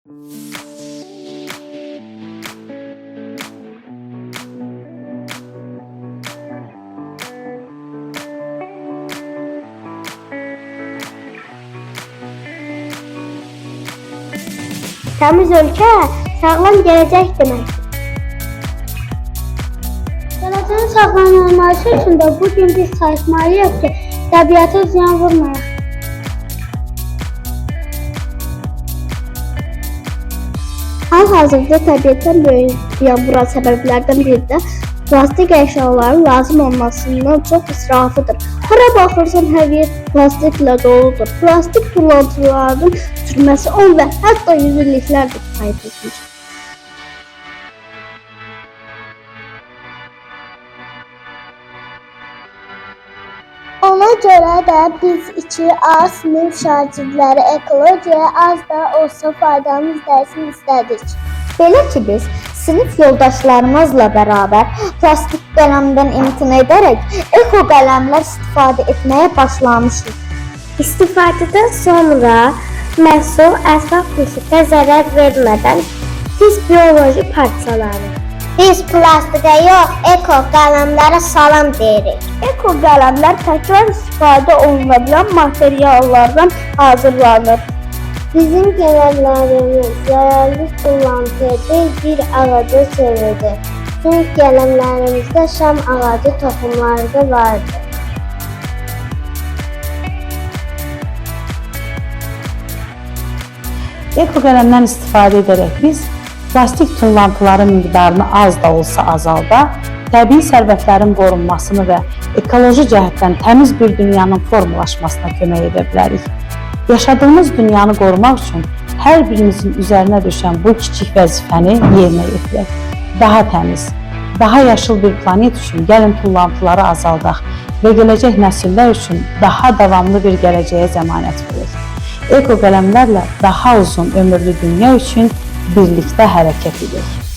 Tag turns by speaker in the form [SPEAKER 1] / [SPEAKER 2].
[SPEAKER 1] Təmiz ölkə sağlam gələcək deməkdir. Gələcəyin sağlam olması üçün də bugün biz çalışmalıyıq ki, təbiata ziyan vurmayaq. Hal-hazırda təbiətdən böyük ziyan vuran səbəblərdən biri də plastik əşyaların lazım olmasından çox israfıdır. Hara baxırsan hər yer plastiklə doludur. Plastik tullantılarının sürməsi 10 və hətta 100 illiklərdir kifayət etmiş. Ona görə də biz az sinif şagirdləri ekologiyaya az da olsa faydamız dərsin istədik.
[SPEAKER 2] Belə ki, biz sinif yoldaşlarımızla bərabər plastik qələmdən imtina edərək eko qələmlər istifadə etməyə başlamışıq.
[SPEAKER 1] İstifadədən sonra məhsul ətraf mühitə zərər vermədən pis bioloji parçaları.
[SPEAKER 2] Biz plastikə yox, eko qələmlərə salam deyirik.
[SPEAKER 1] Eko qələmlər təkrar istifadə oluna bilən materiallardan hazırlanır.
[SPEAKER 2] Bizim qələmlərimiz zərərli tullantıya deyil bir ağaca çevrilir. Çünki qələmlərimizdə şam ağacı toxumları da vardır.
[SPEAKER 3] Eko qələmdən istifadə edərək biz plastik tullantıların miqdarını az da olsa azalda, təbii sərvətlərin qorunmasını və ekoloji cəhətdən təmiz bir dünyanın formalaşmasına kömək edə bilərik. Yaşadığımız dünyanı qorumaq üçün hər birimizin üzərinə düşən bu kiçik vəzifəni yerinə yetirək. Daha təmiz, daha yaşıl bir planet üçün gəlin tullantıları azaldaq və gələcək nəsillər üçün daha davamlı bir gələcəyə zəmanət verək. Eko qələmlərlə daha uzun ömürlü dünya üçün birlikdə hərəkət edək.